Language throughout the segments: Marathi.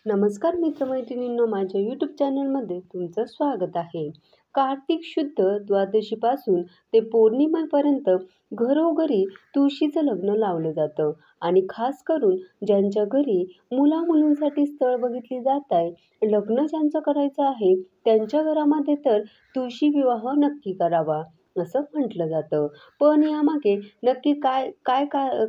नमस्कार मित्रमैत्रिणींनो, माझ्या यूट्यूब चॅनलमध्ये तुमचं स्वागत आहे. कार्तिक शुद्ध द्वादशीपासून ते पौर्णिमेपर्यंत घरोघरी तुळशीचं लग्न लावलं जातं आणि खास करून ज्यांच्या घरी मुलामुलींसाठी स्थळ बघितली जात आहे, लग्न ज्यांचं करायचं आहे त्यांच्या घरामध्ये तर तुळशी विवाह नक्की करावा असं म्हटलं जातं. पण यामागे नक्की काय काय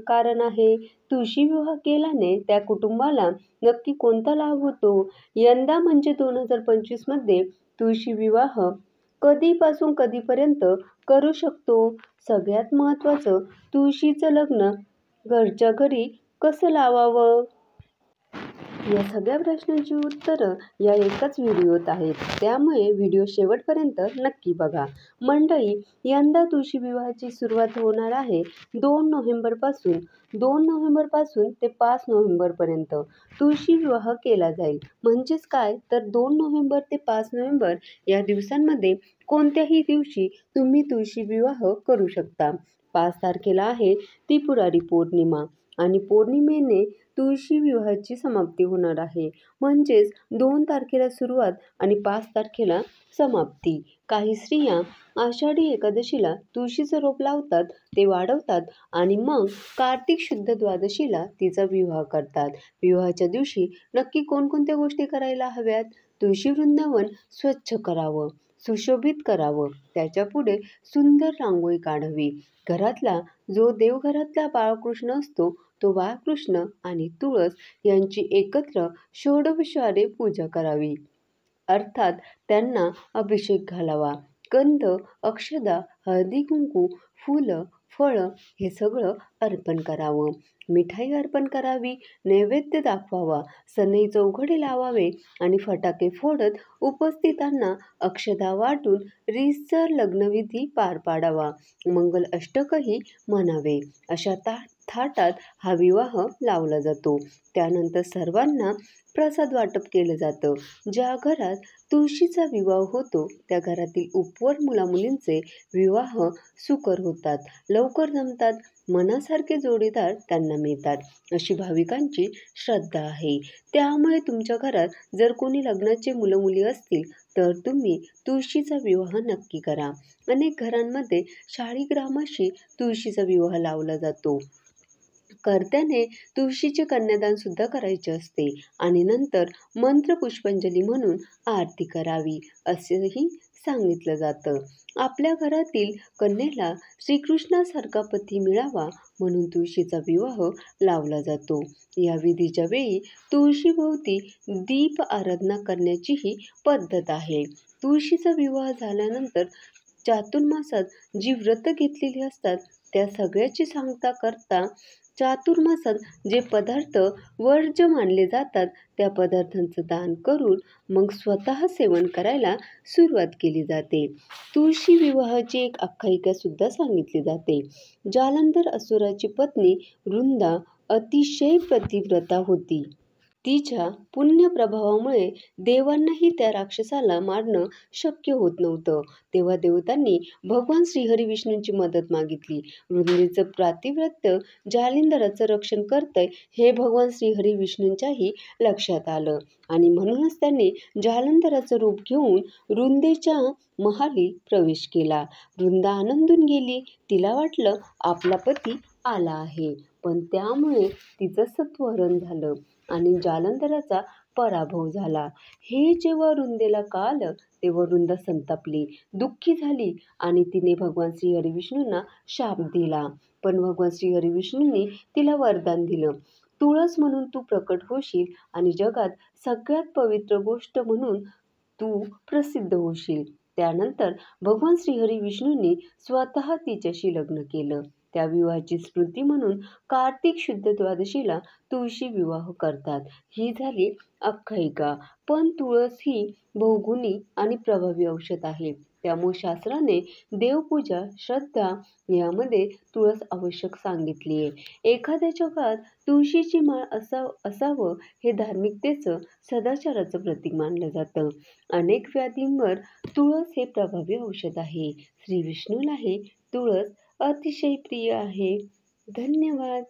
कारण आहे? तुळशी विवाह केल्याने त्या कुटुंबाला नक्की कोणता लाभ होतो? यंदा म्हणजे 2025 मध्ये तुळशी विवाह कधीपासून कधीपर्यंत करू शकतो? सगळ्यात महत्त्वाचं, तुळशीचं लग्न घरच्या घरी कसं लावावं? या सगळ्या प्रश्नांची उत्तरं या एकाच व्हिडिओत आहेत, त्यामुळे व्हिडिओ शेवटपर्यंत नक्की बघा. मंडळी, यंदा तुळशी विवाहाची सुरुवात होणार आहे 2 नोव्हेंबरपासून. 2 नोव्हेंबरपासून ते 5 नोव्हेंबरपर्यंत तुळशी विवाह केला जाईल. म्हणजेच काय तर 2 नोव्हेंबर ते 5 नोव्हेंबर या दिवसांमध्ये कोणत्याही दिवशी तुम्ही तुळशी विवाह करू शकता. 5 तारखेला आहे त्रिपुरारी पौर्णिमा आणि पौर्णिमेने तुळशी विवाहाची समाप्ती होणार आहे. म्हणजेच 2 तारखेला सुरुवात आणि 5 तारखेला समाप्ती. काही स्त्रिया आषाढी एकादशीला तुळशीचं रोप लावतात, ते वाढवतात आणि मग कार्तिक शुद्ध द्वादशीला तिचा विवाह करतात. विवाहाच्या दिवशी नक्की कोणकोणत्या गोष्टी करायला हव्यात? तुळशी वृंदावन स्वच्छ करावं, सुशोभित करावं, त्याच्यापुढे सुंदर रांगोळी काढावी. घरातला जो देवघरातला बाळकृष्ण असतो, तो बाळकृष्ण आणि तुळस यांची एकत्र षोडशोपचारे पूजा करावी. अर्थात त्यांना अभिषेक घालावा. गंध, अक्षदा, हळदी कुंकू, फुलं, फळं हे सगळं अर्पण करावं. मिठाई अर्पण करावी, नैवेद्य दाखवावा, सनई चौघडे लावावे आणि फटाके फोडत उपस्थितांना अक्षदा वाटून रीतसर लग्नविधी पार पाडावा. मंगल अष्टकही म्हणावे. अशा थाटात हा विवाह लावला जातो. त्यानंतर सर्वांना प्रसाद वाटप केलं जातं. ज्या घरात तुळशीचा विवाह होतो त्या घरातील उपवर मुलामुलींचे विवाह सुकर होतात, लवकर जमतात, मनासारखे जोडीदार त्यांना मिळतात, अशी भाविकांची श्रद्धा आहे. त्यामुळे तुमच्या घरात जर कोणी लग्नाचे मुलं-मुली असतील तर तुम्ही तुळशीचा विवाह नक्की करा. अनेक घरांमध्ये शाळीग्रामाशी तुळशीचा विवाह लावला जातो. कर्त्याने तुळशीचे कन्यादान सुद्धा करायचे असते आणि नंतर मंत्र पुष्पांजली म्हणून आरती करावी असेही सांगितलं जातं. आपल्या घरातील कन्येला श्रीकृष्णासारखा पती मिळावा म्हणून तुळशीचा विवाह लावला जातो. या विधीच्या वेळी तुळशीभोवती दीप आराधना करण्याचीही पद्धत आहे. तुळशीचा विवाह झाल्यानंतर चातुर्मासात जी व्रत घेतलेली असतात त्या सगळ्याची सांगता करता चातुर्मासात जे पदार्थ वर्ज्य मानले जातात त्या पदार्थांचं दान करून मग स्वतः सेवन करायला सुरुवात केली जाते. तुळशी विवाहाची एक आख्यायिका सुद्धा सांगितली जाते. जालंधर असुराची पत्नी वृंदा अतिशय पतिव्रता होती. तिच्या पुण्यप्रभावामुळे देवांनाही त्या राक्षसाला मारणं शक्य होत नव्हतं. तेव्हा देवतांनी भगवान श्रीहरी विष्णूंची मदत मागितली. वृंदेचं पातिव्रत्य जालिंदराचं रक्षण करतंय हे भगवान श्रीहरी विष्णूंच्याही लक्षात आलं आणि म्हणूनच त्यांनी जालंधराचं रूप घेऊन वृंदेच्या महाली प्रवेश केला. वृंदा आनंदून गेली. तिला वाटलं आपला पती आला आहे, पण त्यामुळे तिचं सत्वहरण झालं आणि जालंधराचा पराभव झाला. हे जेव्हा वृंदेला कळालं तेव्हा वृंदा संतापली, दुःखी झाली आणि तिने भगवान श्रीहरी विष्णूंना शाप दिला. पण भगवान श्रीहरी विष्णूंनी तिला वरदान दिलं, तुळस म्हणून तू प्रकट होशील आणि जगात सगळ्यात पवित्र गोष्ट म्हणून तू प्रसिद्ध होशील. त्यानंतर भगवान श्रीहरी विष्णूंनी स्वतः तिच्याशी लग्न केलं. त्या विवाहाची स्मृती म्हणून कार्तिक शुद्ध द्वादशीला तुळशी विवाह करतात. ही झाली आख्यायिका. पण तुळस ही बहुगुणी आणि प्रभावी औषध आहे. त्यामुळे शास्त्राने देवपूजा, श्रद्धा यामध्ये तुळस आवश्यक सांगितली आहे. एखाद्याच्या घरात तुळशीची माळ असावं हे धार्मिकतेचं, सदाचाराचं प्रतीक मानलं जातं. अनेक व्याधींवर तुळस हे प्रभावी औषध आहे. श्री विष्णूलाही तुळस अतिशय प्रिय आहे. धन्यवाद.